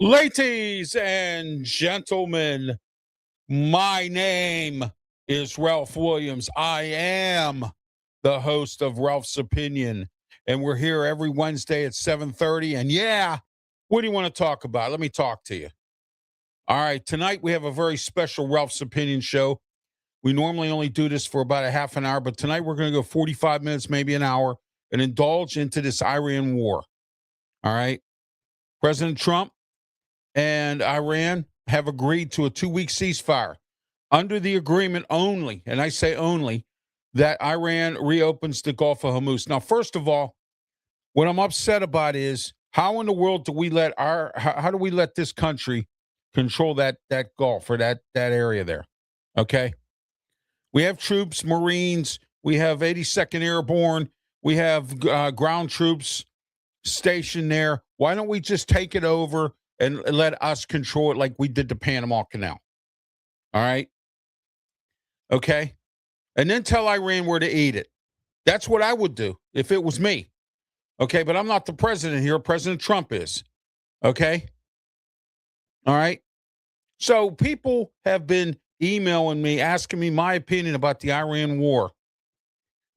Ladies and gentlemen, my name is Ralph Williams. I am the host of Ralph's Opinion, and we're here every Wednesday at 7:30. And yeah, what do you want to talk about? Let me talk to you. All right, tonight we have a very special Ralph's Opinion show. We normally only do this for about a half an hour, but tonight we're going to go 45 minutes, maybe an hour, and indulge into this Iran war. All right. President Trump and Iran have agreed to a 2-week ceasefire under the agreement only, and I say only, that Iran reopens the Gulf of Hormuz. Now, first of all, what I'm upset about is how in the world do we let how do we let this country control that Gulf or that area there? Okay. We have troops, Marines, we have 82nd Airborne, we have ground troops stationed there. Why don't we just take it over and let us control it like we did the Panama Canal? All right. Okay. And then tell Iran where to eat it. That's what I would do if it was me. Okay. But I'm not the president here. President Trump is. Okay. All right. So people have been emailing me, asking me my opinion about the Iran war.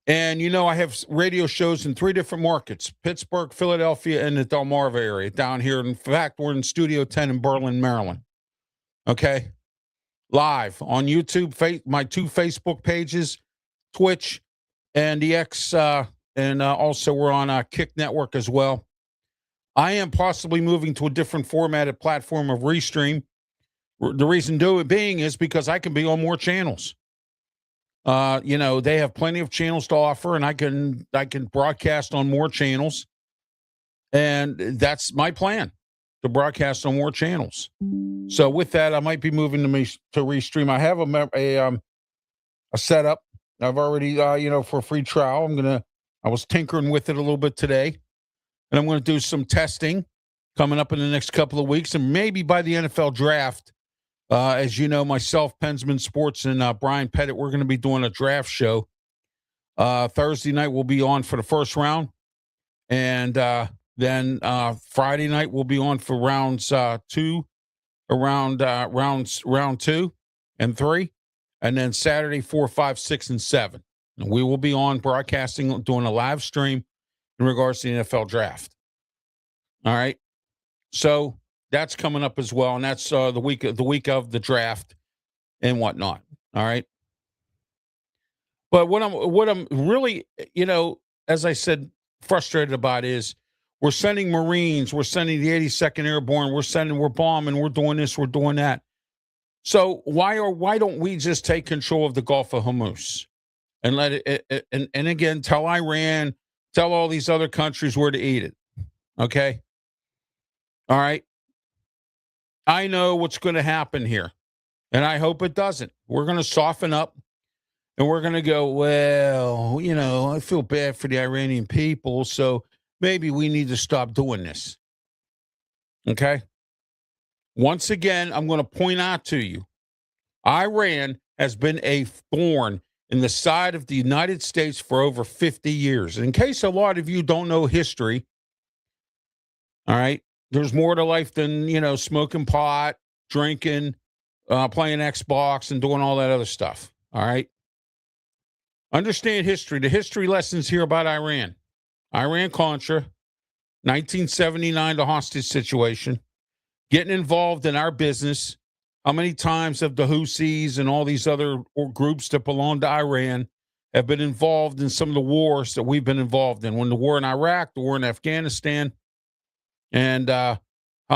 And, you know, I have radio shows in 3 different markets, Pittsburgh, Philadelphia, and the Delmarva area down here. In fact, we're in Studio 10 in Berlin, Maryland. Okay. Live on YouTube, my 2 Facebook pages, Twitch, and the X, and also we're on Kick Network as well. I am possibly moving to a different formatted platform of Restream. The reason being is because I can be on more channels. You know, they have plenty of channels to offer, and I can broadcast on more channels. And that's my plan, to broadcast on more channels. So with that, I might be moving to Restream. I have a setup. I've already, for a free trial. I was tinkering with it a little bit today, and I'm going to do some testing coming up in the next couple of weeks. And maybe by the NFL draft, as you know, myself, Pensman Sports, and Brian Pettit, we're going to be doing a draft show. Thursday night we'll be on for the first round. And then Friday night we'll be on for rounds round 2 and 3. And then Saturday, 4, 5, 6, and 7. And we will be on broadcasting, doing a live stream in regards to the NFL draft. All right. So that's coming up as well. And that's the week of the draft and whatnot. All right. But what I'm really, as I said, frustrated about is we're sending Marines, we're sending the 82nd Airborne, we're bombing, we're doing this, we're doing that. So why don't we just take control of the Gulf of Hormuz and let it, and again, tell Iran, tell all these other countries where to eat it. Okay. All right. I know what's going to happen here, and I hope it doesn't. We're going to soften up, and we're going to go, well, I feel bad for the Iranian people, so maybe we need to stop doing this. Okay? Once again, I'm going to point out to you, Iran has been a thorn in the side of the United States for over 50 years. In case a lot of you don't know history, all right, there's more to life than, smoking pot, drinking, playing Xbox, and doing all that other stuff. All right. Understand history. The history lessons here about Iran. Iran-Contra, 1979, the hostage situation, getting involved in our business. How many times have the Houthis and all these other groups that belong to Iran have been involved in some of the wars that we've been involved in? When the war in Iraq, the war in Afghanistan, and how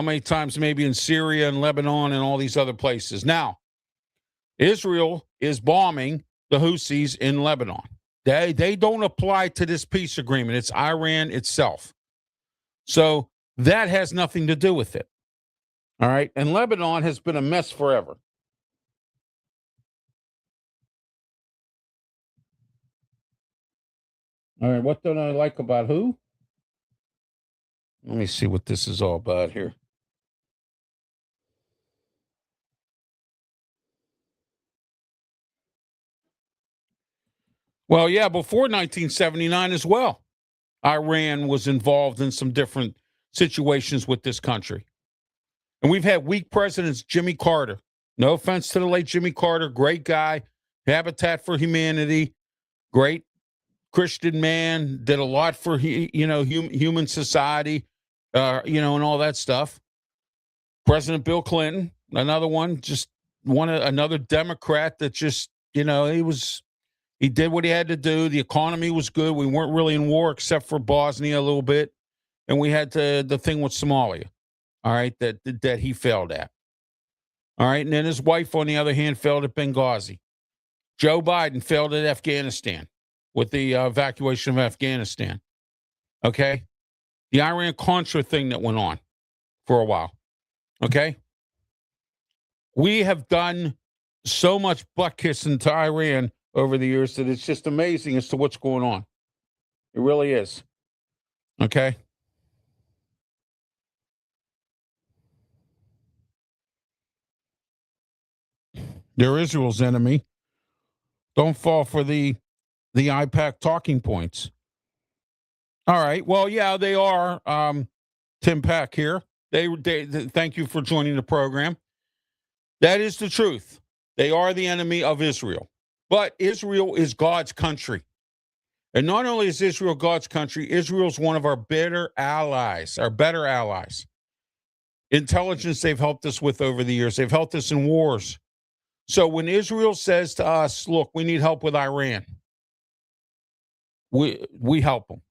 many times maybe in Syria and Lebanon and all these other places. Now, Israel is bombing the Houthis in Lebanon. They don't apply to this peace agreement. It's Iran itself. So that has nothing to do with it. All right. And Lebanon has been a mess forever. All right. What don't I like about who? Let me see what this is all about here. Well, yeah, before 1979 as well, Iran was involved in some different situations with this country. And we've had weak presidents, Jimmy Carter. No offense to the late Jimmy Carter, great guy, Habitat for Humanity, great Christian man, did a lot for human society, and all that stuff. President Bill Clinton, another one, just another Democrat that just he did what he had to do. The economy was good. We weren't really in war except for Bosnia a little bit, and we had the thing with Somalia. All right, that he failed at. All right, and then his wife, on the other hand, failed at Benghazi. Joe Biden failed at Afghanistan with the evacuation of Afghanistan. Okay, the Iran-Contra thing that went on for a while. Okay, we have done so much butt kissing to Iran over the years that it's just amazing as to what's going on. It really is. Okay. They're Israel's enemy. Don't fall for the IPAC talking points. All right. Well, yeah, they are. Tim Pack here. They thank you for joining the program. That is the truth. They are the enemy of Israel. But Israel is God's country. And not only is Israel God's country, Israel's one of our better allies. Intelligence they've helped us with over the years. They've helped us in wars. So when Israel says to us, look, we need help with Iran, we help them.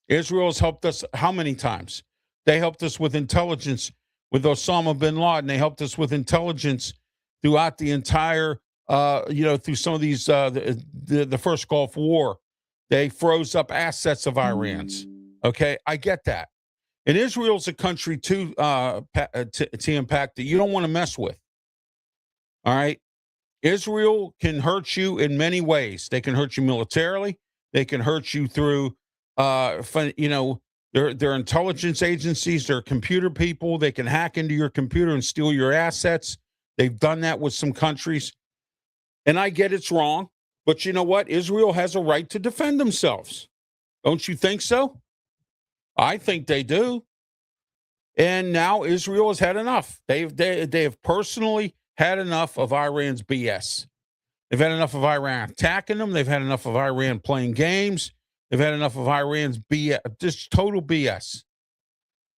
Israel has helped us how many times? They helped us with intelligence with Osama bin Laden. They helped us with intelligence throughout the entire, through some of these, the first Gulf War. They froze up assets of Iran's. Okay, I get that. And Israel's a country too, TM Pack, that you don't want to mess with. All right. Israel can hurt you in many ways. They can hurt you militarily. They can hurt you through, their intelligence agencies, their computer people. They can hack into your computer and steal your assets. They've done that with some countries. And I get it's wrong. But you know what? Israel has a right to defend themselves. Don't you think so? I think they do. And now Israel has had enough. They have personally had enough of Iran's BS. They've had enough of Iran attacking them. They've had enough of Iran playing games. They've had enough of Iran's BS, just total BS.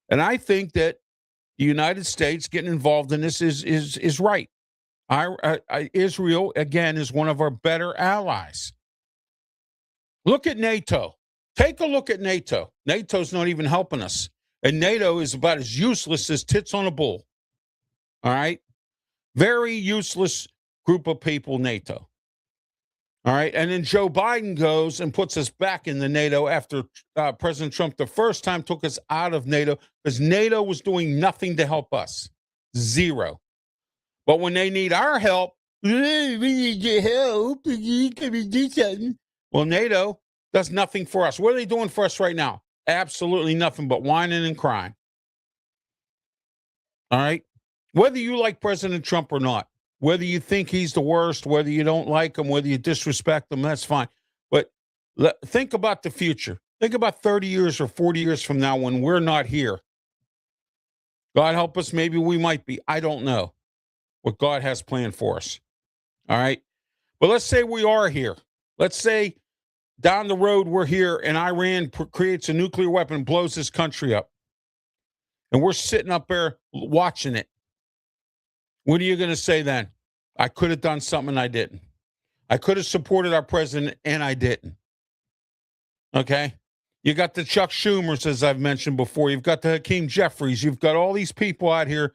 And I think that the United States getting involved in this is right. Israel, again, is one of our better allies. Look at NATO. Take a look at NATO. NATO's not even helping us. And NATO is about as useless as tits on a bull. All right? Very useless group of people, NATO. All right? And then Joe Biden goes and puts us back in the NATO after President Trump the first time took us out of NATO because NATO was doing nothing to help us. Zero. But when they need our help, we need your help. Can we do something? Well, NATO does nothing for us. What are they doing for us right now? Absolutely nothing but whining and crying. All right? Whether you like President Trump or not, whether you think he's the worst, whether you don't like him, whether you disrespect him, that's fine. But think about the future. Think about 30 years or 40 years from now when we're not here. God help us, maybe we might be. I don't know what God has planned for us. All right? But let's say we are here. Let's say down the road we're here and Iran creates a nuclear weapon and blows this country up. And we're sitting up there watching it. What are you going to say then? I could have done something and I didn't. I could have supported our president and I didn't. Okay? You got the Chuck Schumers, as I've mentioned before. You've got the Hakeem Jeffries. You've got all these people out here,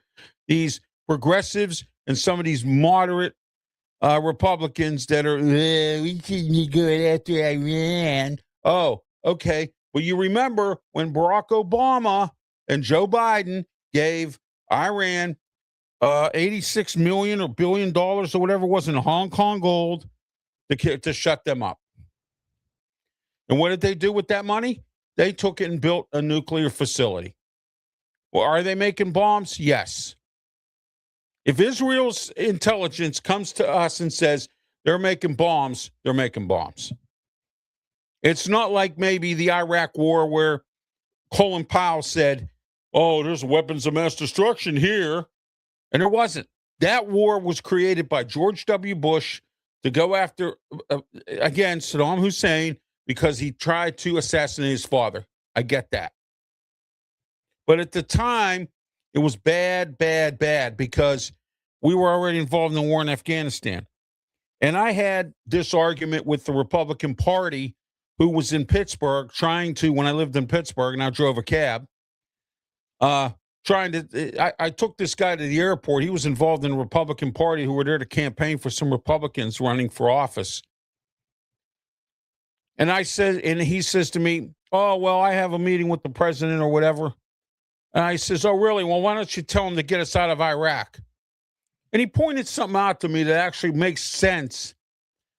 these progressives and some of these moderate Republicans that are, we shouldn't go after Iran. Oh, okay. Well, you remember when Barack Obama and Joe Biden gave Iran $86 million or $1 billion or whatever it was in Hong Kong gold to shut them up. And what did they do with that money? They took it and built a nuclear facility. Well, are they making bombs? Yes. If Israel's intelligence comes to us and says they're making bombs, they're making bombs. It's not like maybe the Iraq war where Colin Powell said, oh, there's weapons of mass destruction here. And there wasn't. That war was created by George W. Bush to go after, again, Saddam Hussein because he tried to assassinate his father. I get that. But at the time, it was bad, bad, bad because we were already involved in the war in Afghanistan. And I had this argument with the Republican Party who was in Pittsburgh trying to, when I lived in Pittsburgh and I drove a cab, I took this guy to the airport. He was involved in the Republican Party who were there to campaign for some Republicans running for office. And he says to me, oh, well, I have a meeting with the president or whatever. And I says, oh, really? Well, why don't you tell him to get us out of Iraq? And he pointed something out to me that actually makes sense,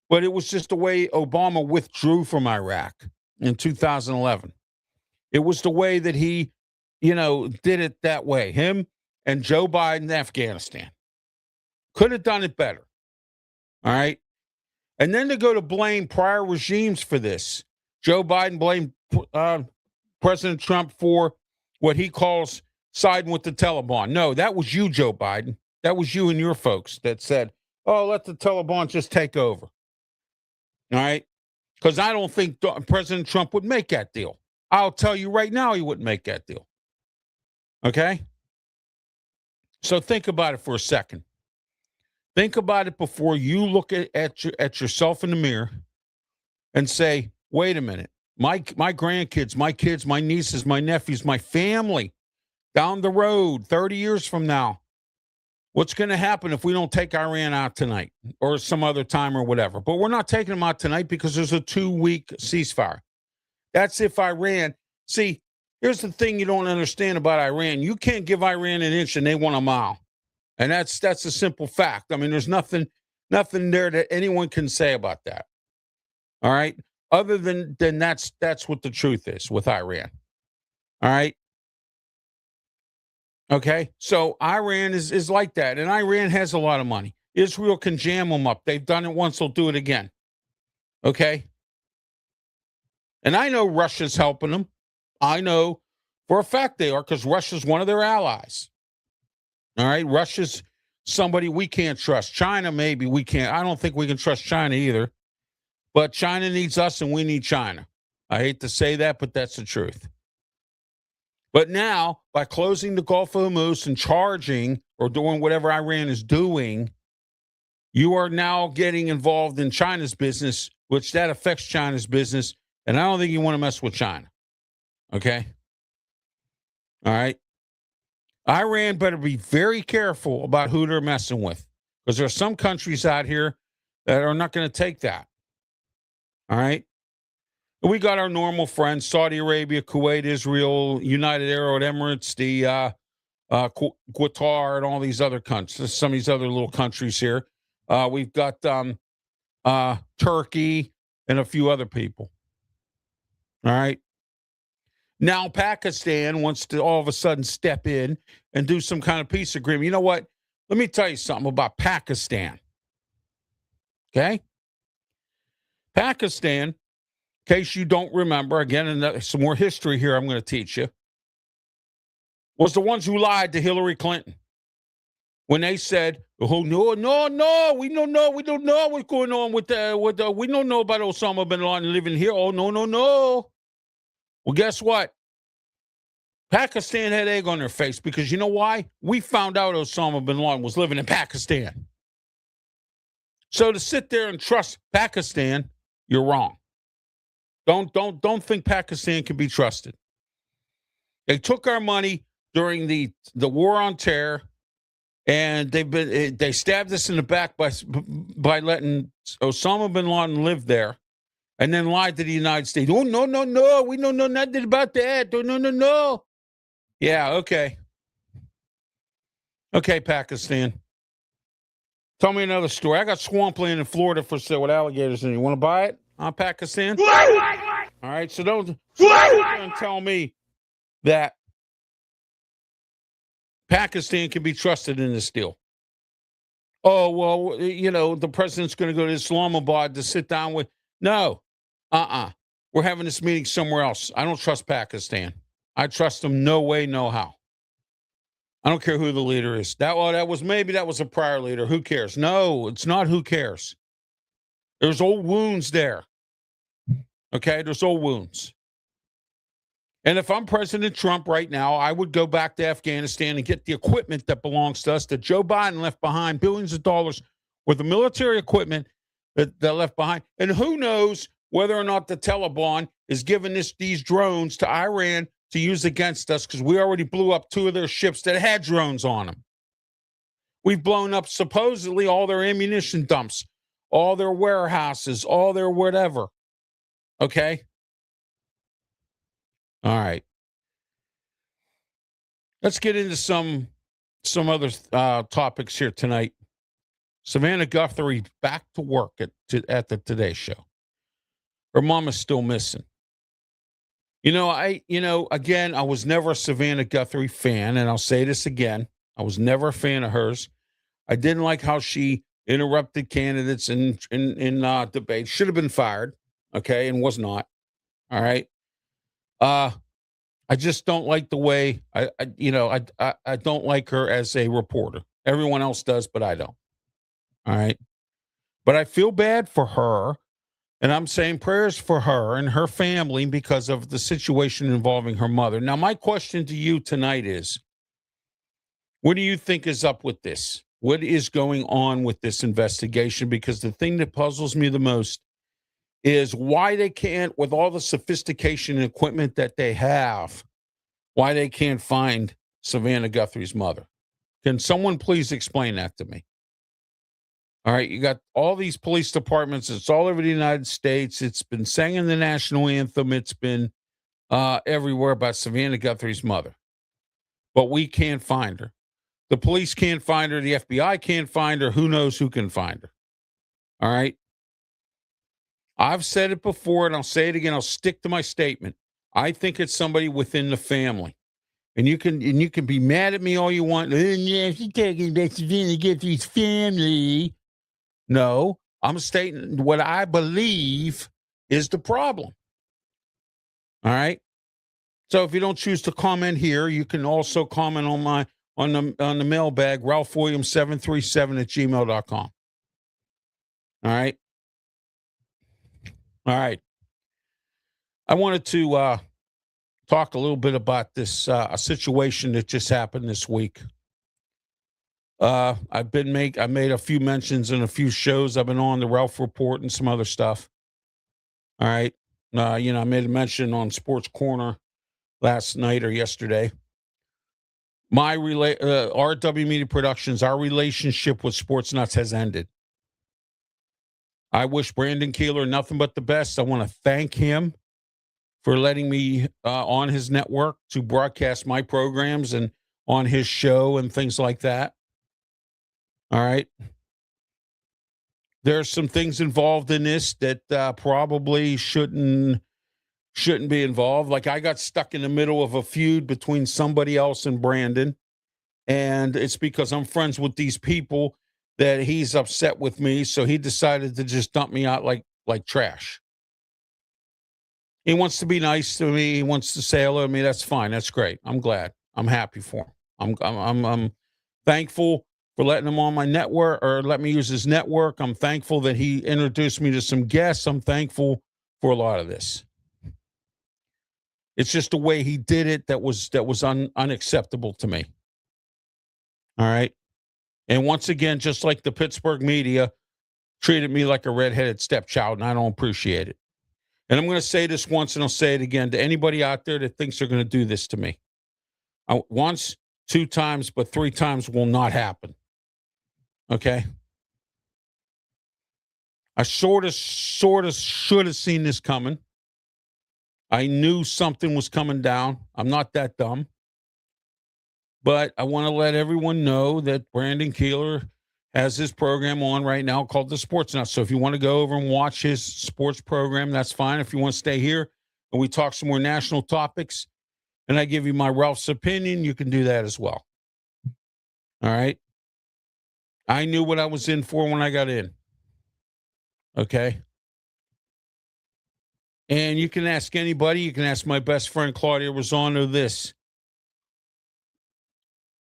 but it was just the way Obama withdrew from Iraq in 2011. It was the way that he, did it that way. Him and Joe Biden in Afghanistan. Could have done it better. All right. And then to go to blame prior regimes for this. Joe Biden blamed President Trump for what he calls siding with the Taliban. No, that was you, Joe Biden. That was you and your folks that said, oh, let the Taliban just take over. All right? Because I don't think President Trump would make that deal. I'll tell you right now he wouldn't make that deal. Okay? So think about it for a second. Think about it before you look at yourself in the mirror and say, wait a minute. My grandkids, my kids, my nieces, my nephews, my family down the road 30 years from now, what's going to happen if we don't take Iran out tonight or some other time or whatever? But we're not taking them out tonight because there's a 2-week ceasefire. That's if Iran. See, here's the thing you don't understand about Iran. You can't give Iran an inch and they want a mile. And that's a simple fact. I mean, there's nothing there that anyone can say about that. All right? Other than that's what the truth is with Iran. All right? Okay? So Iran is like that. And Iran has a lot of money. Israel can jam them up. They've done it once, they'll do it again. Okay? And I know Russia's helping them. I know for a fact they are because Russia's one of their allies. All right? Russia's somebody we can't trust. China, maybe we can't. I don't think we can trust China either. But China needs us and we need China. I hate to say that, but that's the truth. But now, by closing the Gulf of Hormuz and charging or doing whatever Iran is doing, you are now getting involved in China's business, which that affects China's business. And I don't think you want to mess with China. Okay? All right? Iran better be very careful about who they're messing with because there are some countries out here that are not going to take that. All right. We got our normal friends, Saudi Arabia, Kuwait, Israel, United Arab Emirates, the Qatar, and all these other countries, some of these other little countries here. We've got Turkey and a few other people. All right. Now Pakistan wants to all of a sudden step in and do some kind of peace agreement. You know what? Let me tell you something about Pakistan. Okay? Pakistan, in case you don't remember, again, some more history here I'm going to teach you, was the ones who lied to Hillary Clinton when they said, oh, no, we don't know what's going on we don't know about Osama bin Laden living here. Oh, no. Well, guess what? Pakistan had egg on their face because you know why? We found out Osama bin Laden was living in Pakistan. So to sit there and trust Pakistan, you're wrong. Don't think Pakistan can be trusted. They took our money during the war on terror, and they stabbed us in the back by letting Osama bin Laden live there, and then lied to the United States. Oh no, we don't know nothing about that. Oh no. Yeah, okay, Pakistan. Tell me another story. I got swampland in Florida for sale with alligators in it. You want to buy it? Pakistan? All right, so don't tell me that Pakistan can be trusted in this deal. Oh, well, the president's going to go to Islamabad to sit down with. No. We're having this meeting somewhere else. I don't trust Pakistan. I trust them no way, no how. I don't care who the leader is. That was a prior leader. Who cares? No, it's not who cares. There's old wounds there. Okay, there's old wounds. And if I'm President Trump right now, I would go back to Afghanistan and get the equipment that belongs to us that Joe Biden left behind, billions of dollars worth of military equipment that left behind. And who knows whether or not the Taliban is giving these drones to Iran to use against us, because we already blew up 2 of their ships that had drones on them. We've blown up supposedly all their ammunition dumps, all their warehouses, all their whatever. Okay? All right. Let's get into some other topics here tonight. Savannah Guthrie back to work at the Today Show. Her mom is still missing. Again, I was never a Savannah Guthrie fan, and I'll say this again. I was never a fan of hers. I didn't like how she interrupted candidates in debate. Should have been fired, okay, and was not. All right. I just don't like the way I don't like her as a reporter. Everyone else does, but I don't. All right. But I feel bad for her, and I'm saying prayers for her and her family because of the situation involving her mother. Now, my question to you tonight is, what do you think is up with this? What is going on with this investigation? Because the thing that puzzles me the most is why they can't, with all the sophistication and equipment that they have, why they can't find Savannah Guthrie's mother. Can someone please explain that to me? All right, you got all these police departments. It's all over the United States. It's been singing the national anthem. It's been everywhere about Savannah Guthrie's mother. But we can't find her. The police can't find her. The FBI can't find her. Who knows who can find her? All right. I've said it before, and I'll say it again. I'll stick to my statement. I think it's somebody within the family. And you can be mad at me all you want. Yeah, she's talking about Savannah Guthrie's family. No, I'm stating what I believe is the problem. All right. So if you don't choose to comment here, you can also comment on the mailbag, RalphWilliams737@gmail.com. All right. All right. I wanted to talk a little bit about this a situation that just happened this week. I made a few mentions in a few shows. I've been on the Ralph Report and some other stuff. All right. I made a mention on Sports Corner last night or yesterday. RW Media Productions, our relationship with Sports Nuts has ended. I wish Brandon Keeler nothing but the best. I want to thank him for letting me on his network to broadcast my programs and on his show and things like that. All right. There's some things involved in this that probably shouldn't be involved. Like, I got stuck in the middle of a feud between somebody else and Brandon, and it's because I'm friends with these people that he's upset with me, so he decided to just dump me out like trash. He wants to be nice to me. He wants to say hello to me. That's fine. That's great. I'm glad. I'm happy for him. I'm thankful for letting him on my network, or let me use his network. I'm thankful that he introduced me to some guests. I'm thankful for a lot of this. It's just the way he did it that was unacceptable to me. All right. And once again, just like the Pittsburgh media treated me like a redheaded stepchild, and I don't appreciate it. And I'm going to say this once, and I'll say it again to anybody out there that thinks they're going to do this to me. Once, 2 times, but 3 times will not happen. Okay? I sort of should have seen this coming. I knew something was coming down. I'm not that dumb. But I want to let everyone know that Brandon Keeler has his program on right now called The Sports Nuts. So if you want to go over and watch his sports program, that's fine. If you want to stay here and we talk some more national topics and I give you my Ralph's opinion, you can do that as well. All right? I knew what I was in for when I got in. Okay? And you can ask anybody. You can ask my best friend, Claudia Rosano, this.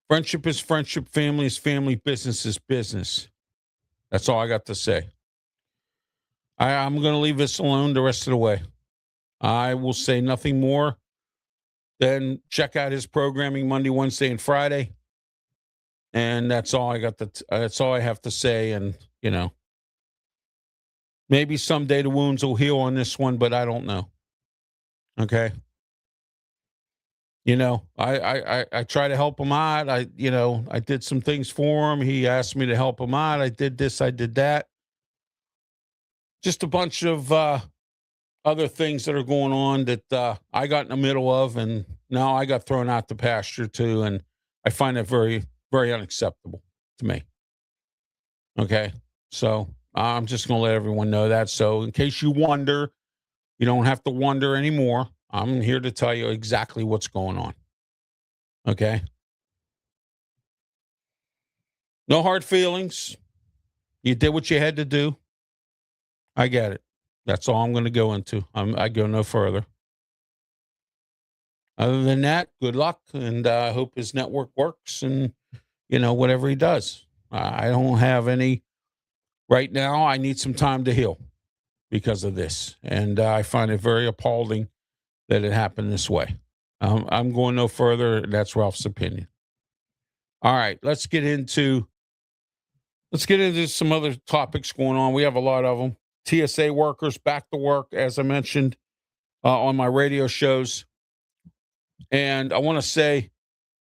Friendship is friendship, family is family, business is business. That's all I got to say. I'm going to leave this alone the rest of the way. I will say nothing more than check out his programming Monday, Wednesday, and Friday. And that's all I got. That's all I have to say. And, maybe someday the wounds will heal on this one, but I don't know. Okay. I try to help him out. I did some things for him. He asked me to help him out. I did this, I did that. Just a bunch of other things that are going on that I got in the middle of, and now I got thrown out the pasture too. And I find it very, very unacceptable to me. Okay. So I'm just going to let everyone know that. So in case you wonder, you don't have to wonder anymore. I'm here to tell you exactly what's going on. Okay. No hard feelings. You did what you had to do. I get it. That's all I'm going to go into. I go no further. Other than that, good luck. And I hope his network works and, whatever he does. I don't have any right now. I need some time to heal because of this. And I find it very appalling that it happened this way. I'm going no further. That's Ralph's opinion. All right, let's get into some other topics going on. We have a lot of them. TSA workers back to work, as I mentioned on my radio shows. And I want to say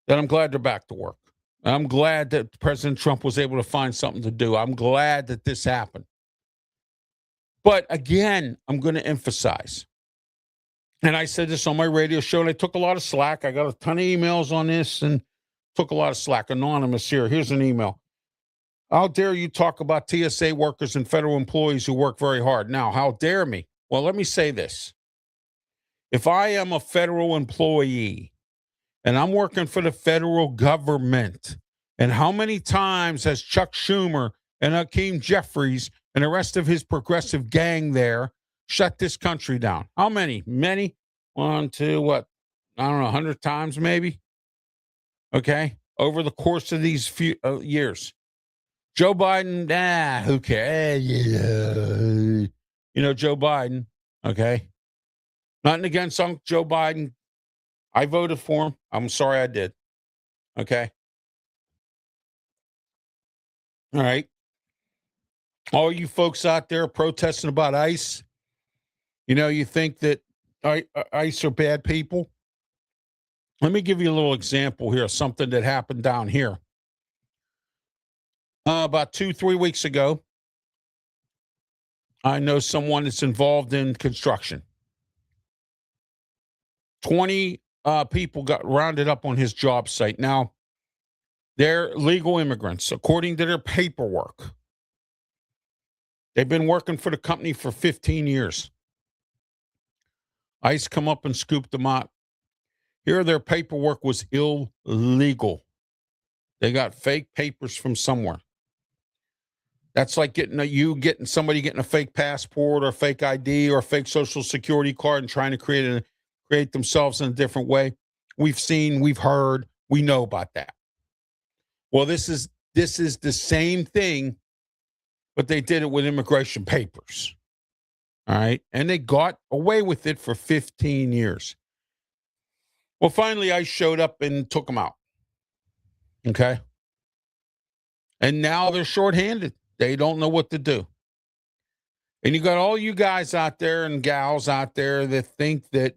that I'm glad they're back to work. I'm glad that President Trump was able to find something to do. I'm glad that this happened. But again, I'm going to emphasize, and I said this on my radio show, and I took a lot of slack. I got a ton of emails on this and took a lot of slack. Anonymous here. Here's an email. How dare you talk about TSA workers and federal employees who work very hard? Now, how dare me? Well, let me say this. If I am a federal employee and I'm working for the federal government, and how many times has Chuck Schumer and Hakeem Jeffries and the rest of his progressive gang there shut this country down? How many? Many? 1, 2, what? I don't know, 100 times maybe? Okay? Over the course of these few years. Joe Biden, who cares? Joe Biden, okay? Nothing against Joe Biden. I voted for him. I'm sorry I did. Okay? All right. All you folks out there protesting about ICE, you think that ICE are bad people? Let me give you a little example here, something that happened down here. About 2-3 weeks ago, I know someone that's involved in construction. 20 people got rounded up on his job site. Now, they're legal immigrants, according to their paperwork. They've been working for the company for 15 years. ICE come up and scooped them out. Here, their paperwork was illegal. They got fake papers from somewhere. That's like getting somebody getting a fake passport or a fake ID or a fake social security card and trying to create themselves in a different way. We've seen, we've heard, we know about that. Well, this is the same thing, but they did it with immigration papers. All right. And they got away with it for 15 years. Well, finally, I showed up and took them out. Okay. And now they're shorthanded. They don't know what to do. And you got all you guys out there and gals out there that think that,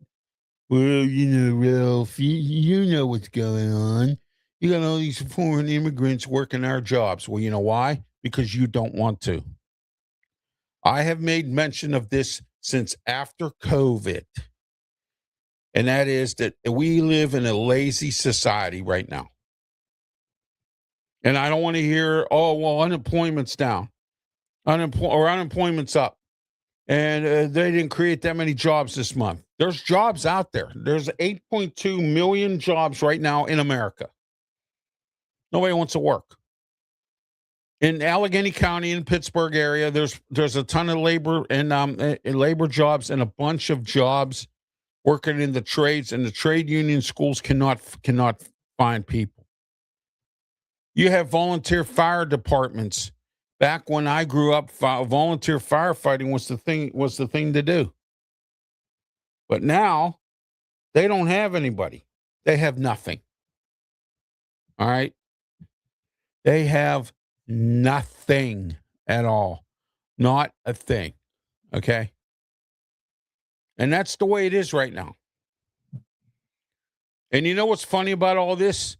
well, Ralph, you know what's going on. You got all these foreign immigrants working our jobs. Well, you know why? Because you don't want to. I have made mention of this since after COVID. And that is that we live in a lazy society right now. And I don't want to hear, oh, well, unemployment's down. Unemployment's up. And they didn't create that many jobs this month. There's jobs out there. There's 8.2 million jobs right now in America. Nobody wants to work. In Allegheny County, in Pittsburgh area, there's a ton of labor and labor jobs and a bunch of jobs working in the trades, and the trade union schools cannot find people. You have volunteer fire departments. Back when I grew up, volunteer firefighting was the thing to do. But now they don't have anybody. They have nothing. All right. They have nothing at all. Not a thing. Okay. And that's the way it is right now. And you know what's funny about all this?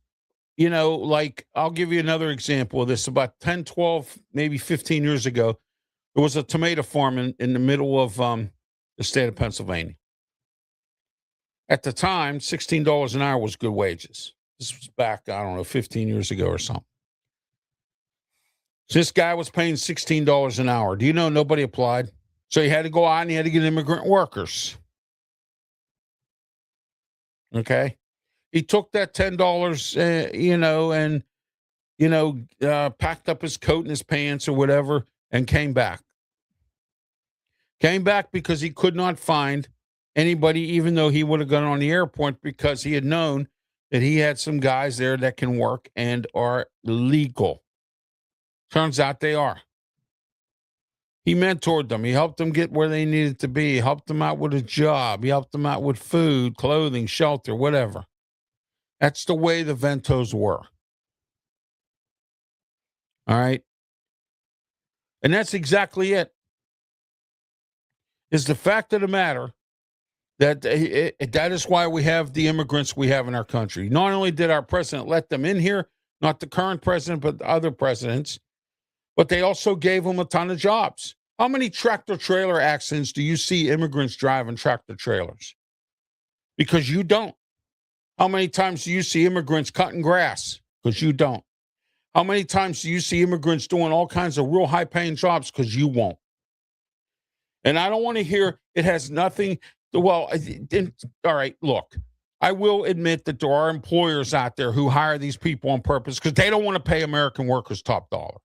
Like I'll give you another example of this. About 10, 12, maybe 15 years ago, there was a tomato farm in the middle of the state of Pennsylvania. At the time, $16 an hour was good wages. This was back, I don't know, 15 years ago or something. So this guy was paying $16 an hour. Do you know nobody applied? So he had to go out and he had to get immigrant workers. Okay. He took that $10, and, packed up his coat and his pants or whatever and came back. Came back because he could not find anybody, even though he would have gone on the airport, because he had known that he had some guys there that can work and are legal. Turns out they are. He mentored them. He helped them get where they needed to be. He helped them out with a job. He helped them out with food, clothing, shelter, whatever. That's the way the Ventos were. All right. And that's exactly it. Is the fact of the matter that that is why we have the immigrants we have in our country. Not only did our president let them in here, not the current president, but the other presidents, but they also gave them a ton of jobs. How many tractor trailer accidents do you see immigrants driving tractor trailers? Because you don't. How many times do you see immigrants cutting grass? Because you don't. How many times do you see immigrants doing all kinds of real high-paying jobs? Because you won't. And I don't want to hear it has nothing. All right, look, I will admit that there are employers out there who hire these people on purpose because they don't want to pay American workers top dollar.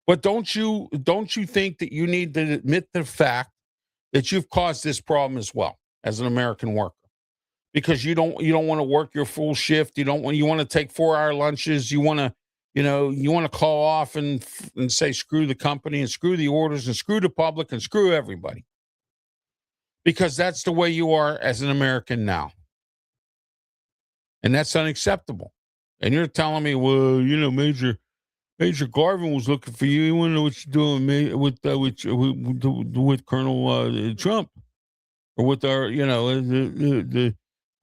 But don't you think that you need to admit the fact that you've caused this problem as well as an American worker? Because you don't want to work your full shift. You want to take 4-hour lunches. You want to call off and say screw the company and screw the orders and screw the public and screw everybody. Because that's the way you are as an American now. And that's unacceptable. And you're telling me, well, Major Garvin was looking for you. He wanted to know what you're doing with Colonel Trump, or with our,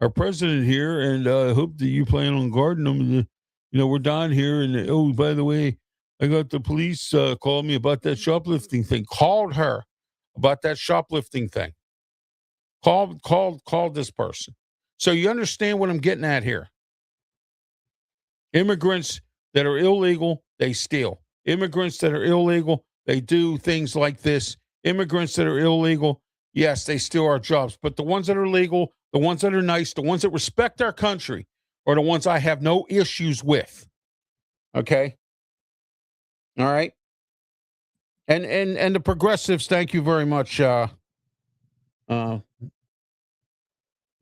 our president here. And I hope that you plan on guarding him. We're down here, and oh, by the way, I got the police called me about that shoplifting thing. Called her about that shoplifting thing. Called this person. So you understand what I'm getting at here. Immigrants that are illegal, they steal. Immigrants that are illegal, they do things like this. Immigrants that are illegal, yes, they steal our jobs. But the ones that are legal, the ones that are nice, the ones that respect our country are the ones I have no issues with. Okay? All right? And the progressives, thank you very much.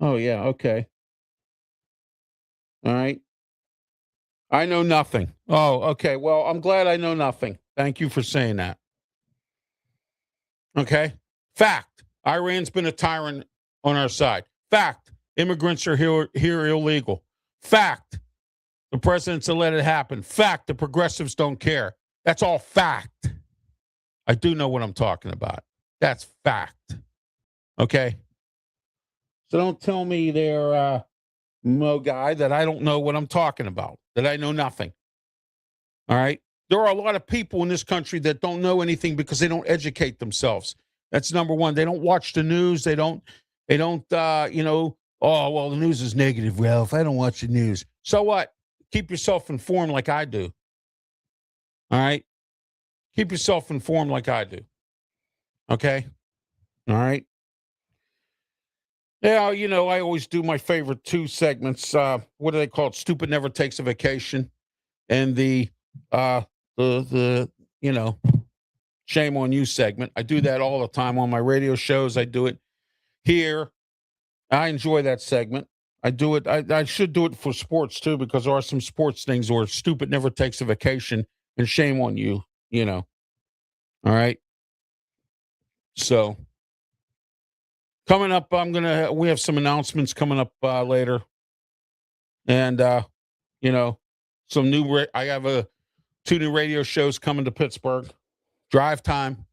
Oh, yeah, okay. All right. I know nothing. Oh, okay. Well, I'm glad I know nothing. Thank you for saying that. Okay. Fact. Iran's been a tyrant on our side. Fact. Immigrants are here illegal. Fact. The presidents have let it happen. Fact. The progressives don't care. That's all fact. I do know what I'm talking about. That's fact. Okay. So don't tell me there, Mo guy, that I don't know what I'm talking about, that I know nothing. All right. There are a lot of people in this country that don't know anything because they don't educate themselves. That's number one. They don't watch the news. They don't, oh, well, the news is negative. Well, if I don't watch the news, so what? Keep yourself informed like I do. All right. Keep yourself informed like I do. Okay. All right. Yeah, I always do my favorite two segments. What are they called? Stupid Never Takes a Vacation, and the shame on you segment. I do that all the time on my radio shows. I do it here. I enjoy that segment. I do it. I should do it for sports too, because there are some sports things where stupid never takes a vacation, and shame on you. You know. All right. So coming up, we have some announcements coming up later, and you know, some I have two new radio shows coming to Pittsburgh. Drive time,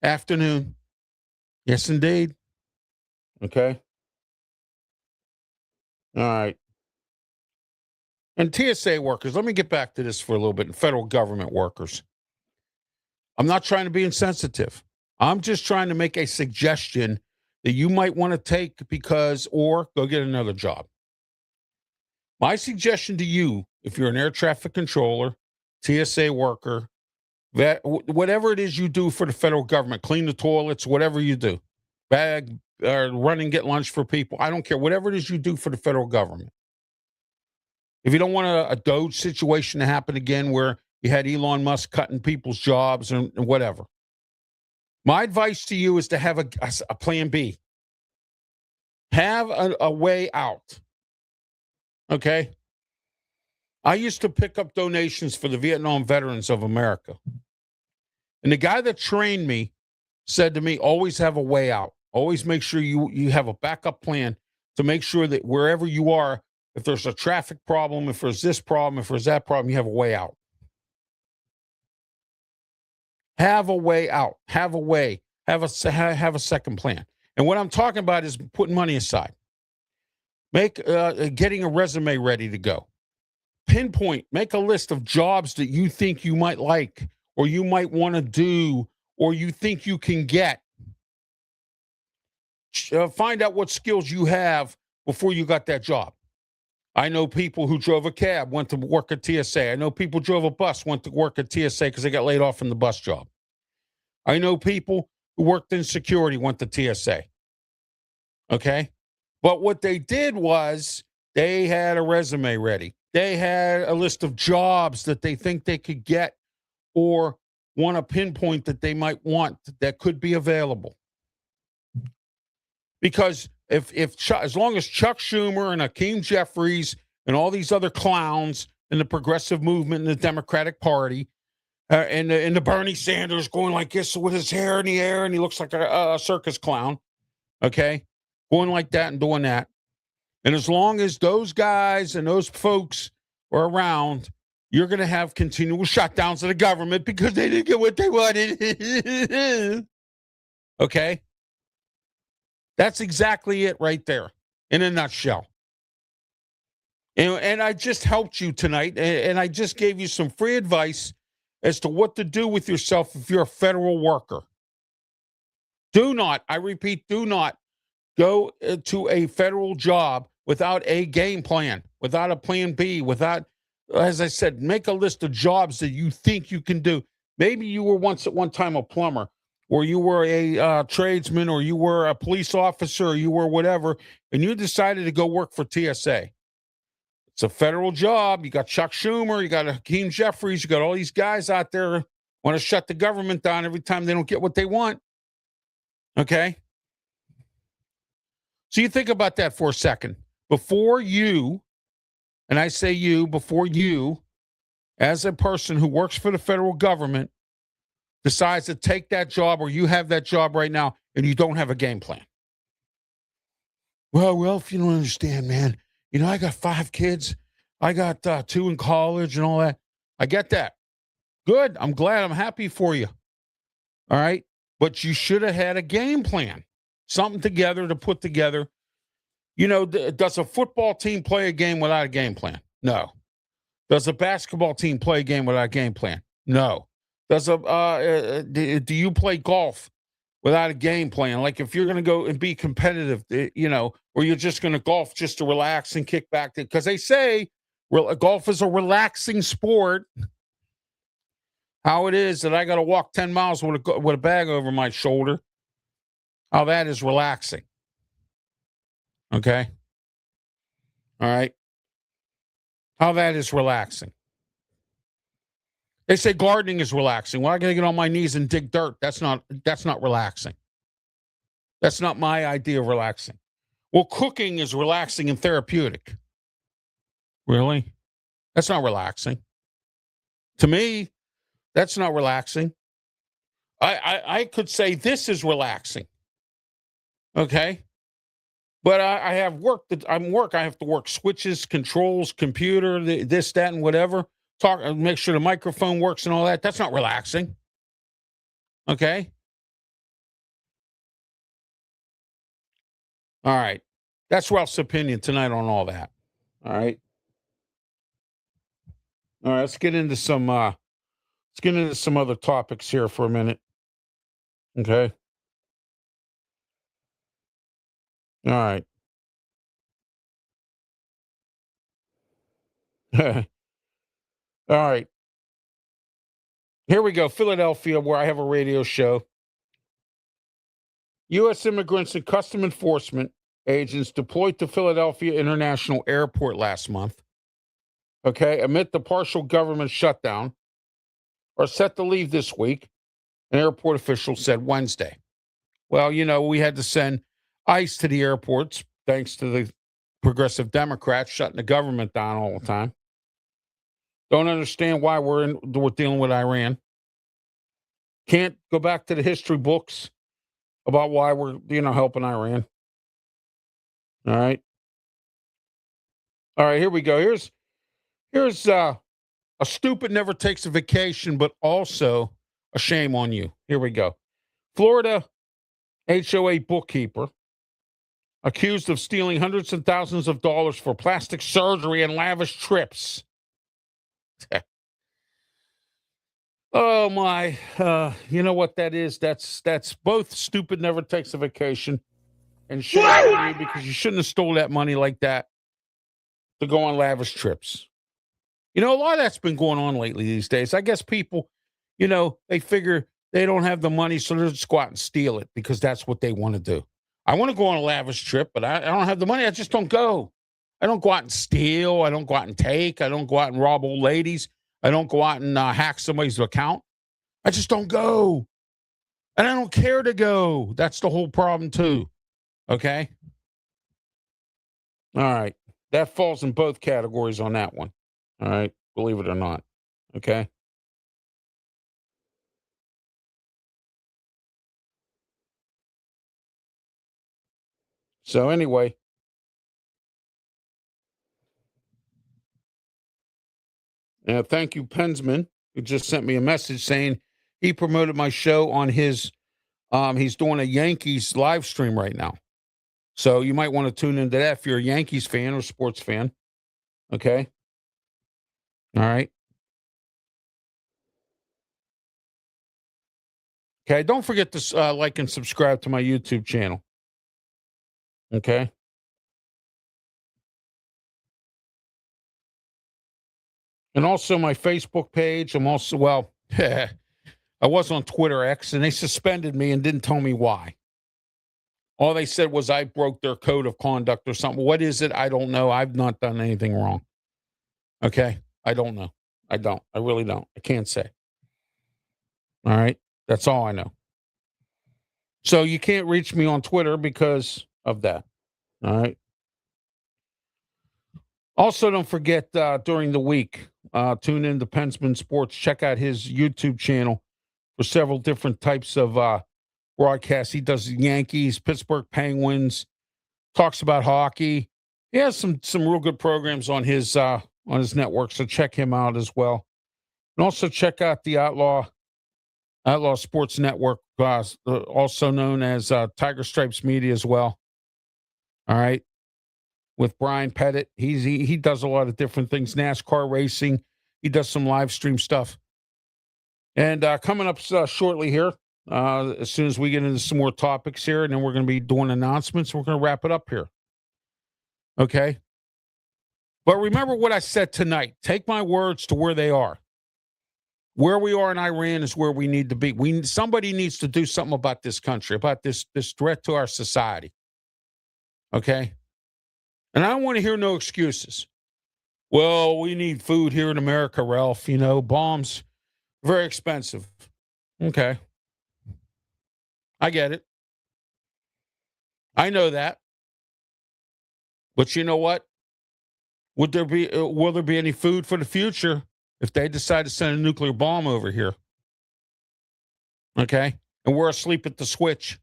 afternoon. Yes, indeed. Okay. All right. And TSA workers, let me get back to this for a little bit. Federal government workers. I'm not trying to be insensitive. I'm just trying to make a suggestion that you might want to take or go get another job. My suggestion to you, if you're an air traffic controller, TSA worker, whatever it is you do for the federal government, clean the toilets, whatever you do, bag or run and get lunch for people, I don't care. Whatever it is you do for the federal government. If you don't want a Doge situation to happen again where you had Elon Musk cutting people's jobs and whatever, my advice to you is to have a plan B. Have a way out. Okay? I used to pick up donations for the Vietnam Veterans of America. And the guy that trained me said to me, always have a way out. Always make sure you have a backup plan to make sure that wherever you are, if there's a traffic problem, if there's this problem, if there's that problem, you have a way out. Have a way out. Have a way. Have a second plan. And what I'm talking about is putting money aside. Getting a resume ready to go. Pinpoint. Make a list of jobs that you think you might like, or you might want to do, or you think you can get. Find out what skills you have before you got that job. I know people who drove a cab, went to work at TSA. I know people who drove a bus, went to work at TSA because they got laid off from the bus job. I know people who worked in security, went to TSA. Okay? But what they did was they had a resume ready. They had a list of jobs that they think they could get or want to pinpoint that they might want that could be available. Because as long as Chuck Schumer and Hakeem Jeffries and all these other clowns in the progressive movement in the Democratic Party and the Bernie Sanders going like this with his hair in the air and he looks like a circus clown, okay, going like that and doing that. And as long as those guys and those folks are around, you're going to have continual shutdowns of the government because they didn't get what they wanted. Okay? That's exactly it right there in a nutshell. And I just helped you tonight, and I just gave you some free advice as to what to do with yourself if you're a federal worker. Do not, I repeat, do not go to a federal job without a game plan, without a plan B, without, as I said, make a list of jobs that you think you can do. Maybe you were once at one time a plumber, or you were a tradesman, or you were a police officer, or you were whatever, and you decided to go work for TSA. It's a federal job. You got Chuck Schumer, you got Hakeem Jeffries, you got all these guys out there want to shut the government down every time they don't get what they want. Okay? So you think about that for a second. Before you, and I say you, before you, as a person who works for the federal government, decides to take that job, or you have that job right now and you don't have a game plan. Well, Ralph, you don't understand, man. You know, I got 5 kids. I got 2 in college and all that. I get that. Good. I'm glad. I'm happy for you. All right. But you should have had a game plan, something together to put together. You know, does a football team play a game without a game plan? No. Does a basketball team play a game without a game plan? No. Does do you play golf without a game plan? Like if you're going to go and be competitive, you know, or you're just going to golf just to relax and kick back, because they say golf is a relaxing sport. How it is that I got to walk 10 miles with a bag over my shoulder. How that is relaxing. Okay. All right. How that is relaxing. They say gardening is relaxing. Well, I got to get on my knees and dig dirt. That's not relaxing. That's not my idea of relaxing. Well, cooking is relaxing and therapeutic. Really? That's not relaxing. To me, that's not relaxing. I could say this is relaxing. Okay. But I have work that I'm work. I have to work switches, controls, computer, this, that, and whatever. Talk, make sure the microphone works and all that. That's not relaxing. Okay. All right. That's Ralph's opinion tonight on all that. All right. All right. Let's get into some other topics here for a minute. Okay. All right. All right. Here we go. Philadelphia, where I have a radio show. U.S. immigrants and custom enforcement agents deployed to Philadelphia International Airport last month, okay, amid the partial government shutdown, are set to leave this week, an airport official said Wednesday. Well, we had to send ICE to the airports thanks to the progressive Democrats shutting the government down all the time. Don't understand why we're dealing with Iran. Can't go back to the history books about why we're, helping Iran. All right. All right, here we go. Here's a stupid never takes a vacation, but also a shame on you. Here we go. Florida HOA bookkeeper accused of stealing hundreds of thousands of dollars for plastic surgery and lavish trips. Oh my! You know what that is? That's both stupid never takes a vacation and shame on you because you shouldn't have stole that money like that to go on lavish trips. A lot of that's been going on lately these days. I guess people, they figure they don't have the money, so they'll just go out and steal it because that's what they want to do. I want to go on a lavish trip, but I don't have the money. I just don't go. I don't go out and steal. I don't go out and take. I don't go out and rob old ladies. I don't go out and hack somebody's account. I just don't go. And I don't care to go. That's the whole problem, too. Okay? All right. That falls in both categories on that one. All right. Believe it or not. Okay. So, anyway, thank you, Pensman, who just sent me a message saying he promoted my show on his, he's doing a Yankees live stream right now. So, you might want to tune into that if you're a Yankees fan or sports fan. Okay. All right. Okay. Don't forget to like and subscribe to my YouTube channel. Okay. And also my Facebook page. I'm also, well, I was on Twitter X and they suspended me and didn't tell me why. All they said was I broke their code of conduct or something. What is it? I don't know. I've not done anything wrong. Okay. I don't know. I don't. I really don't. I can't say. All right. That's all I know. So you can't reach me on Twitter because of that. All right. Also, don't forget during the week, tune in to Pensman Sports. Check out his YouTube channel for several different types of broadcasts. He does Yankees, Pittsburgh Penguins, talks about hockey. He has some real good programs on his network, so check him out as well. And also check out the Outlaw Sports Network, also known as Tiger Stripes Media as well. All right. With Brian Pettit. He does a lot of different things, NASCAR racing. He does some live stream stuff. And coming up shortly here, as soon as we get into some more topics here, and then we're going to be doing announcements, we're going to wrap it up here. Okay? But remember what I said tonight. Take my words to where they are. Where we are in Iran is where we need to be. Somebody needs to do something about this country, about this threat to our society. Okay? And I don't want to hear no excuses. Well, we need food here in America, Ralph. Bombs, very expensive. Okay. I get it. I know that. But you know what? Will there be any food for the future if they decide to send a nuclear bomb over here? Okay, and we're asleep at the switch.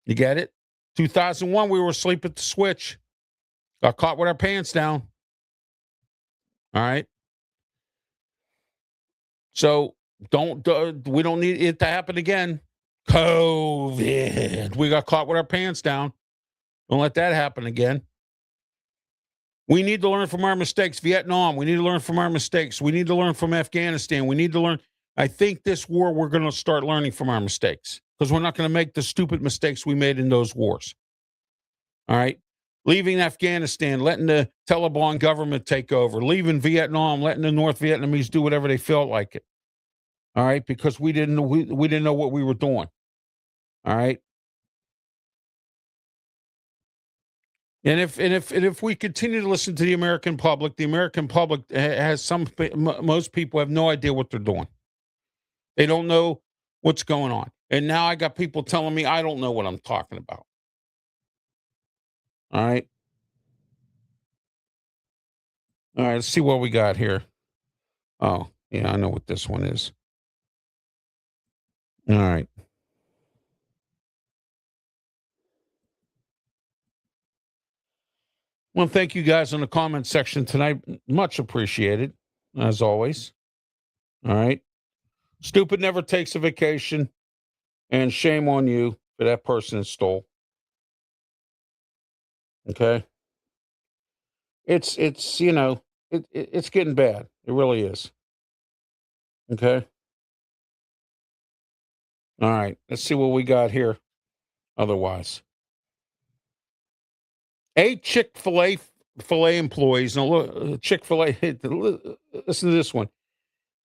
You get it? 2001, we were asleep at the switch. Got caught with our pants down. All right. So we don't need it to happen again. COVID. We got caught with our pants down. Don't let that happen again. We need to learn from our mistakes. Vietnam, we need to learn from our mistakes. We need to learn from Afghanistan. We need to learn. I think this war, we're going to start learning from our mistakes because we're not going to make the stupid mistakes we made in those wars. All right. Leaving Afghanistan, letting the Taliban government take over, leaving Vietnam, letting the North Vietnamese do whatever they felt like it. All right. Because we didn't know what we were doing. All right. And if we continue to listen to the American public has most people have no idea what they're doing. They don't know what's going on. And now I got people telling me I don't know what I'm talking about. All right. All right, let's see what we got here. Oh, yeah, I know what this one is. All right. Well, thank you guys in the comment section tonight. Much appreciated, as always. All right. Stupid never takes a vacation, and shame on you for that person that stole. Okay. It's it's getting bad. It really is. Okay. All right. Let's see what we got here. Otherwise, 8 Chick-fil-A employees. Now, look, Chick-fil-A. Listen to this one.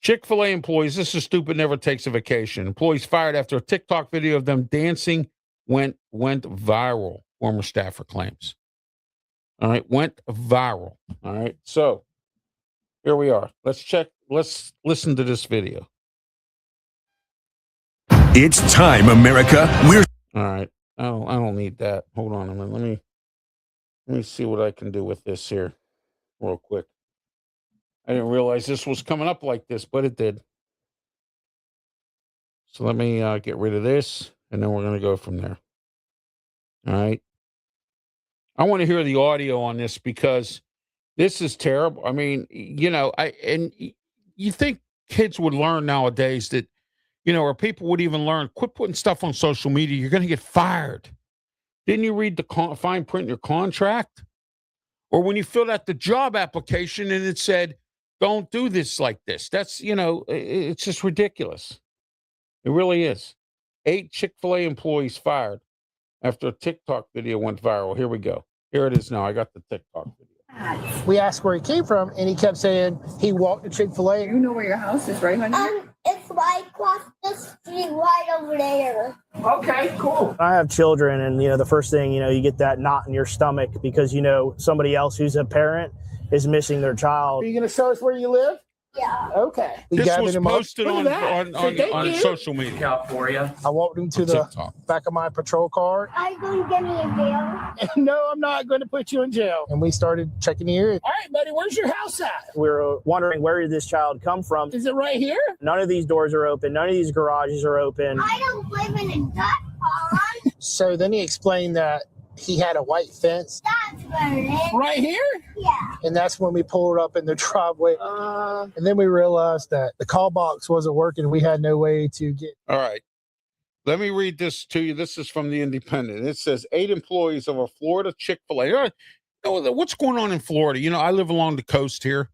Chick-fil-A employees. This is stupid. Never takes a vacation. Employees fired after a TikTok video of them dancing went viral. Former staffer claims. All right, went viral. All right, so here we are. Let's listen to this video. It's time, America. We're all right. I don't need that. Hold on a minute. Let me see what I can do with this here, real quick. I didn't realize this was coming up like this, but it did. So let me get rid of this, and then we're going to go from there. All right. I want to hear the audio on this because this is terrible. I mean, you think kids would learn nowadays that, or people would even learn, quit putting stuff on social media. You're going to get fired. Didn't you read the fine print in your contract? Or when you filled out the job application and it said, don't do this like this. That's, it's just ridiculous. It really is. 8 Chick-fil-A employees fired after a TikTok video went viral. Here we go. Here it is now. I got the TikTok video. We asked where he came from, and he kept saying he walked to Chick-fil-A. You know where your house is, right, honey? It's right across the street, right over there. Okay, cool. I have children, and the first thing you get that knot in your stomach because somebody else who's a parent is missing their child. Are you going to show us where you live? Yeah. Okay. This was posted on social media. Look out for you. I walked him to the TikTok. back of my patrol car. Are you going to get me in jail? No, I'm not going to put you in jail. And we started checking the area. All right, buddy, where's your house at? We were wondering where did this child come from. Is it right here? None of these doors are open. None of these garages are open. I don't live in a duck pond. So then he explained that he had a white fence. That's where it is. Right here? Yeah. And that's when we pulled up in the driveway. And then we realized that the call box wasn't working. We had no way to get. All right. Let me read this to you. This is from the Independent. It says 8 employees of a Florida Chick-fil-A. What's going on in Florida? I live along the coast here.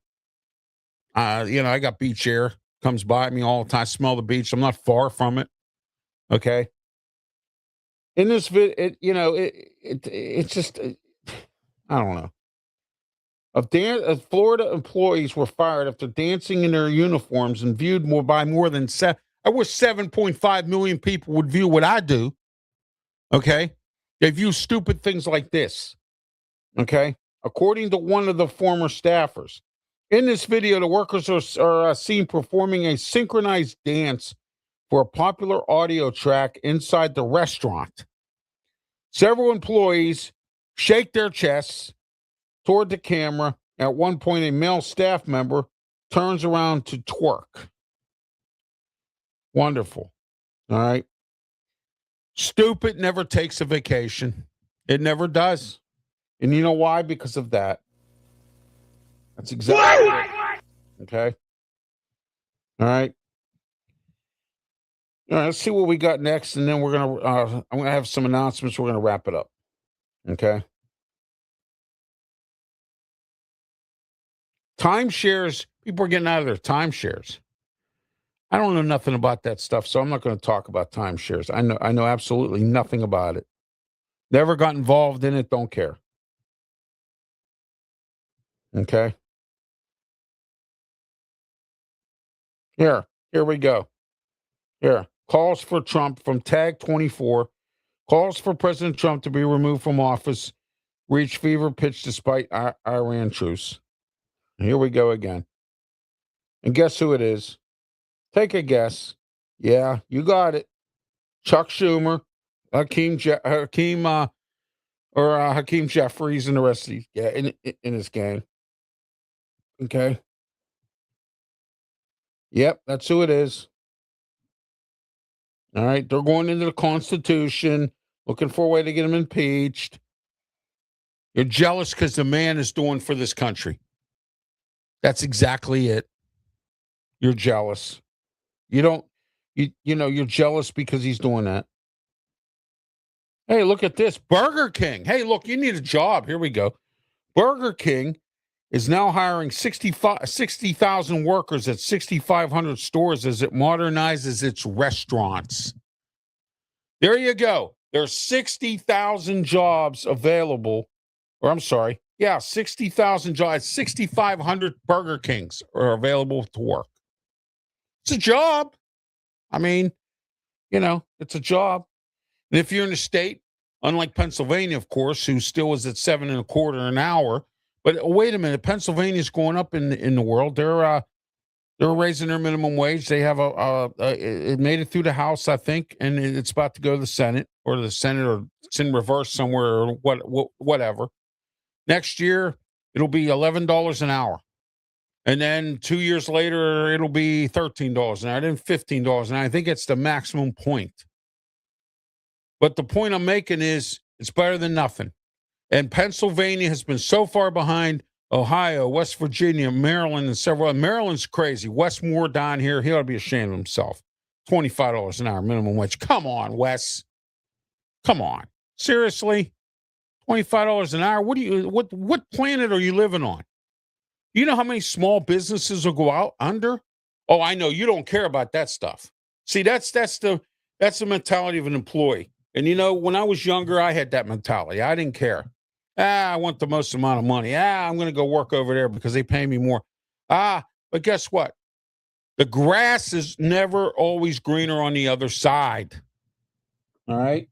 I got beach air. Comes by me all the time. I smell the beach. I'm not far from it. Okay. In this video, it's just, I don't know. Florida employees were fired after dancing in their uniforms and viewed by more than I wish 7.5 million people would view what I do. Okay. They view stupid things like this. Okay. According to one of the former staffers, in this video, the workers are seen performing a synchronized dance for a popular audio track inside the restaurant. Several employees shake their chests toward the camera. At one point, a male staff member turns around to twerk. Wonderful. All right. Stupid never takes a vacation. It never does. And you know why? Because of that. That's exactly it. Okay. All right. All right, let's see what we got next, and then I'm gonna have some announcements. We're gonna wrap it up. Okay. Timeshares, people are getting out of their timeshares. I don't know nothing about that stuff, so I'm not going to talk about timeshares. I know absolutely nothing about it. Never got involved in it, don't care. Okay. Here we go. Here, calls for Trump from Tag 24. Calls for President Trump to be removed from office. Reach fever pitch despite Iran truce. Here we go again. And guess who it is? Take a guess. Yeah, you got it. Chuck Schumer, Hakeem Jeffries, and the rest of these in his gang. Okay. Yep, that's who it is. All right, they're going into the Constitution, looking for a way to get him impeached. You're jealous because the man is doing for this country. That's exactly it. You're jealous. You're jealous because he's doing that. Hey, look at this. Burger King. Hey, look, you need a job. Here we go. Burger King is now hiring 60,000 workers at 6,500 stores as it modernizes its restaurants. There you go. There's 60,000 jobs available. Or I'm sorry. Yeah, 60,000 jobs. 6,500 Burger Kings are available to work. It's a job. I mean, it's a job. And if you're in a state, unlike Pennsylvania, of course, who still is at $7.25 an hour, but wait a minute, Pennsylvania's going up in the world. They're raising their minimum wage. They have it made it through the House, I think, and it's about to go to the Senate, or it's in reverse somewhere, or whatever. Next year, it'll be $11 an hour. And then 2 years later, it'll be $13 an hour, then $15 an hour. I think it's the maximum point. But the point I'm making is it's better than nothing. And Pennsylvania has been so far behind Ohio, West Virginia, Maryland, and several. Maryland's crazy. Wes Moore down here, he ought to be ashamed of himself. $25 an hour minimum wage. Come on, Wes. Come on. Seriously? $25 an hour? What planet are you living on? You know how many small businesses will go out under? Oh, I know. You don't care about that stuff. See, that's the mentality of an employee. And when I was younger, I had that mentality. I didn't care. I want the most amount of money. I'm going to go work over there because they pay me more. But guess what? The grass is never always greener on the other side. All right?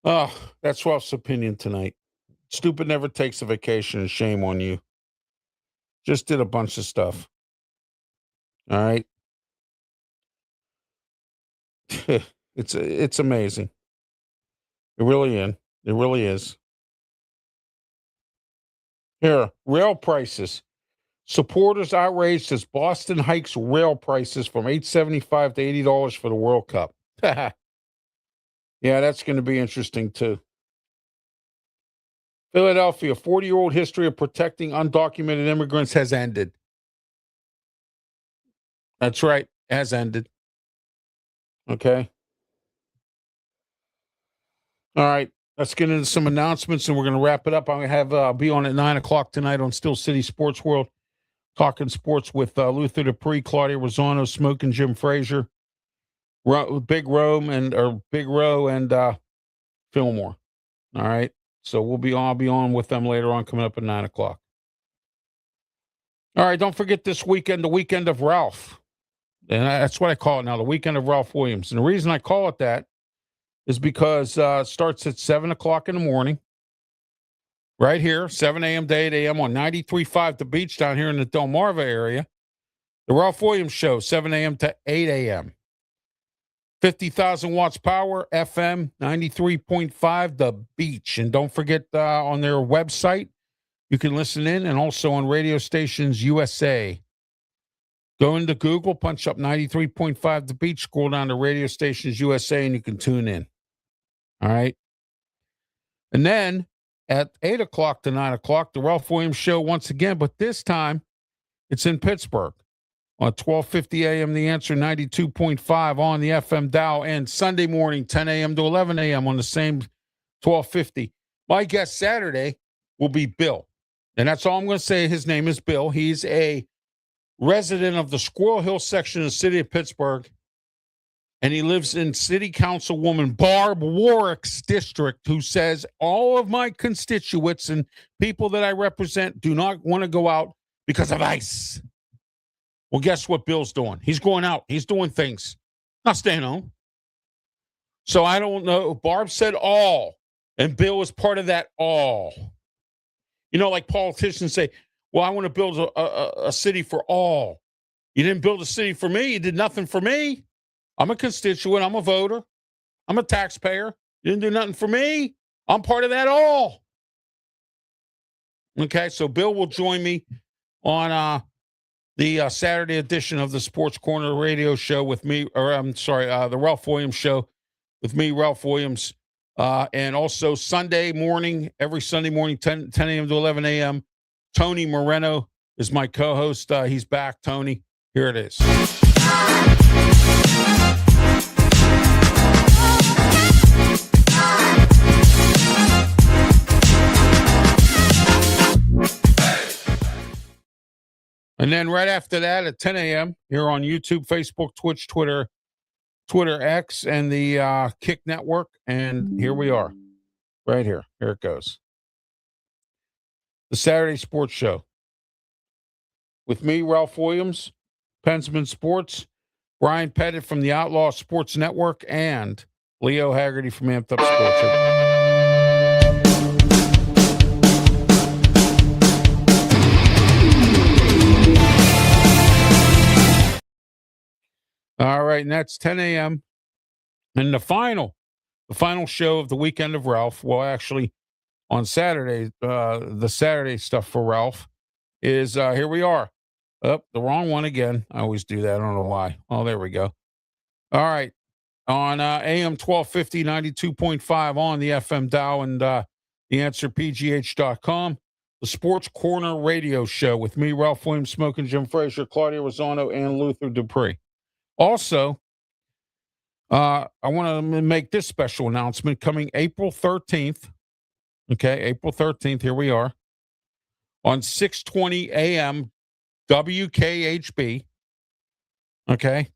Oh, that's Ralph's opinion tonight. Stupid never takes a vacation, and shame on you. Just did a bunch of stuff. All right? It's amazing. It really is. Here, rail prices. Supporters outraged as Boston hikes rail prices from $8.75 to $80 for the World Cup. Yeah, that's going to be interesting too. Philadelphia, 40-year-old history of protecting undocumented immigrants has ended. That's right, has ended. Okay. All right, let's get into some announcements, and we're going to wrap it up. I'm going to have be on at 9:00 tonight on Steel City Sports World, talking sports with Luther Dupree, Claudia Rosano, Smoke, and Jim Frazier, Big Row and Fillmore. All right, so I'll be on with them later on, coming up at 9:00. All right, don't forget this weekend, the weekend of Ralph, and that's what I call it now, the weekend of Ralph Williams. And the reason I call it that is because it starts at 7:00 in the morning, right here, 7 a.m. to 8 a.m. on 93.5 The Beach down here in the Delmarva area. The Ralph Williams Show, 7 a.m. to 8 a.m. 50,000 watts power, FM 93.5, The Beach. And don't forget on their website, you can listen in, and also on radio stations USA. Go into Google, punch up 93.5 The Beach, scroll down to radio stations USA, and you can tune in. All right. And then at 8 o'clock to 9 o'clock, the Ralph Williams Show once again, but this time it's in Pittsburgh on 1250 a.m. The Answer, 92.5 on the FM dial, and Sunday morning, 10 a.m. to 11 a.m. on the same 1250. My guest Saturday will be Bill. And that's all I'm going to say. His name is Bill. He's a resident of the Squirrel Hill section of the city of Pittsburgh, and he lives in City Councilwoman Barb Warwick's district, who says all of my constituents and people that I represent do not want to go out because of ICE. Well, guess what Bill's doing? He's going out. He's doing things. Not staying home. So I don't know. Barb said all, and Bill is part of that all. You know, like politicians say, well, I want to build a city for all. You didn't build a city for me. You did nothing for me. I'm a constituent. I'm a voter. I'm a taxpayer. You didn't do nothing for me. I'm part of that all. Okay, so Bill will join me on the Saturday edition of the Sports Corner radio show with me, the Ralph Williams Show with me, Ralph Williams. And also Sunday morning, every Sunday morning, 10 a.m. to 11 a.m., Tony Moreno is my co-host. He's back, Tony. Here it is. And then right after that at 10 a.m. here on YouTube, Facebook, Twitch, Twitter X, and the Kick Network. And here we are, right here. Here it goes. The Saturday Sports Show with me, Ralph Williams, Pensman Sports, Brian Pettit from the Outlaw Sports Network, and Leo Haggerty from Amped Up Sports. All right, and that's 10 a.m. And the final show of the weekend of Ralph, well, actually, on Saturday, the Saturday stuff for Ralph is, here we are. Oh, the wrong one again. I always do that. I don't know why. Oh, there we go. All right. On AM 1250, 92.5 on the FM dial and theanswerpgh.com. The Sports Corner radio show with me, Ralph Williams, Smoking Jim Frazier, Claudia Rosano, and Luther Dupree. Also, I want to make this special announcement coming April 13th. Okay, April 13th, here we are, on 620 a.m. WKHB, okay,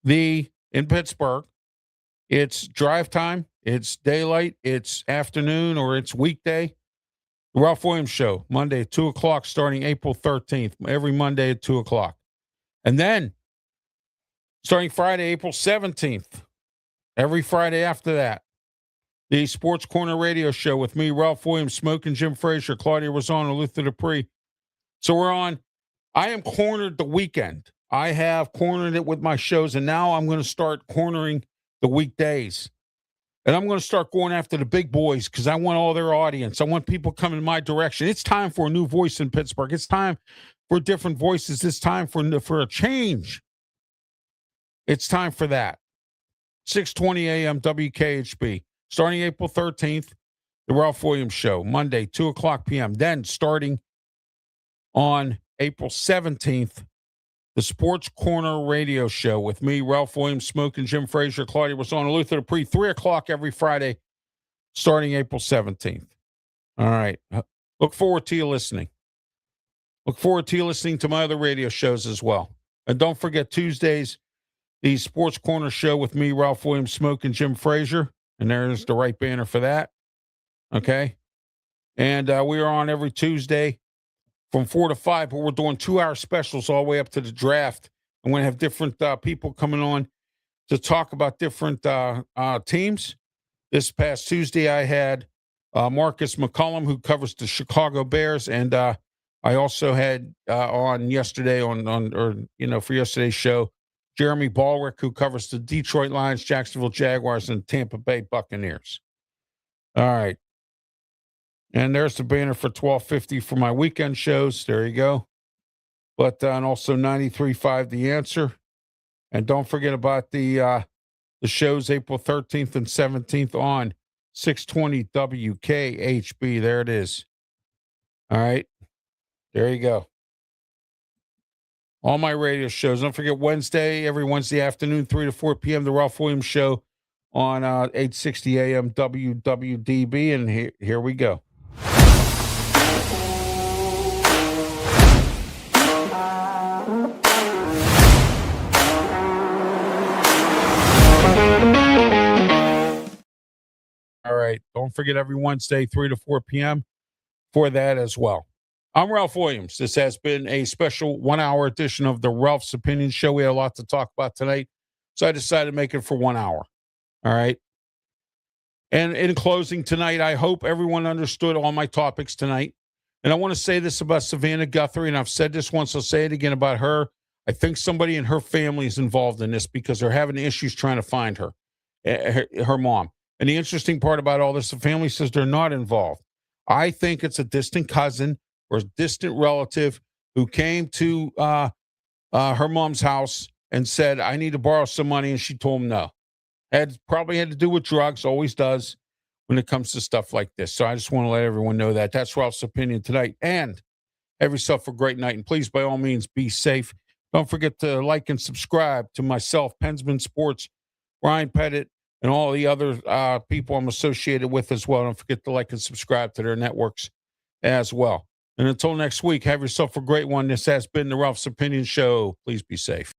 in Pittsburgh. It's drive time, it's daylight, it's afternoon, or it's weekday. The Ralph Williams Show, Monday at 2 o'clock, starting April 13th, every Monday at 2 o'clock. And then, starting Friday, April 17th, every Friday after that, the Sports Corner radio show with me, Ralph Williams, Smoking Jim Frazier, Claudia Rosano, Luther Dupree. So I am cornered the weekend. I have cornered it with my shows, and now I'm going to start cornering the weekdays. And I'm going to start going after the big boys because I want all their audience. I want people coming in my direction. It's time for a new voice in Pittsburgh. It's time for different voices. It's time for a change. It's time for that. 6:20 a.m. WKHB. Starting April 13th, the Ralph Williams Show, Monday, 2 o'clock p.m. Then starting on April 17th, the Sports Corner radio show with me, Ralph Williams, Smoking Jim Frazier, Claudia Rosano, Luther Dupree, 3 o'clock every Friday, starting April 17th. All right. Look forward to you listening. Look forward to you listening to my other radio shows as well. And don't forget Tuesdays, the Sports Corner show with me, Ralph Williams, Smoking Jim Frazier. And there's the right banner for that. Okay. And we are on every Tuesday from 4 to 5, but we're doing 2-hour specials all the way up to the draft. I'm going to have different people coming on to talk about different teams. This past Tuesday, I had Marcus McCullum, who covers the Chicago Bears. And I also had on yesterday for yesterday's show, Jeremy Ballrick, who covers the Detroit Lions, Jacksonville Jaguars, and Tampa Bay Buccaneers. All right. And there's the banner for 1250 for my weekend shows. There you go. But and also 93.5 The Answer. And don't forget about the shows April 13th and 17th on 620 WKHB. There it is. All right. There you go. All my radio shows. Don't forget Wednesday, every Wednesday afternoon, 3 to 4 p.m., the Ralph Williams Show on 860 AM WWDB. And here we go. All right. Don't forget every Wednesday, 3 to 4 p.m. for that as well. I'm Ralph Williams. This has been a special 1 hour edition of the Ralph's Opinion Show. We had a lot to talk about tonight, so I decided to make it for 1 hour. All right. And in closing tonight, I hope everyone understood all my topics tonight. And I want to say this about Savannah Guthrie, and I've said this once, I'll say it again about her. I think somebody in her family is involved in this because they're having issues trying to find her, her mom. And the interesting part about all this, the family says they're not involved. I think it's a distant cousin or a distant relative who came to her mom's house and said, I need to borrow some money. And she told him no. Probably had to do with drugs, always does when it comes to stuff like this. So I just want to let everyone know that. That's Ralph's Opinion tonight. And have yourself a great night. And please, by all means, be safe. Don't forget to like and subscribe to myself, Pensman Sports, Ryan Pettit, and all the other people I'm associated with as well. Don't forget to like and subscribe to their networks as well. And until next week, have yourself a great one. This has been the Ralph's Opinion Show. Please be safe.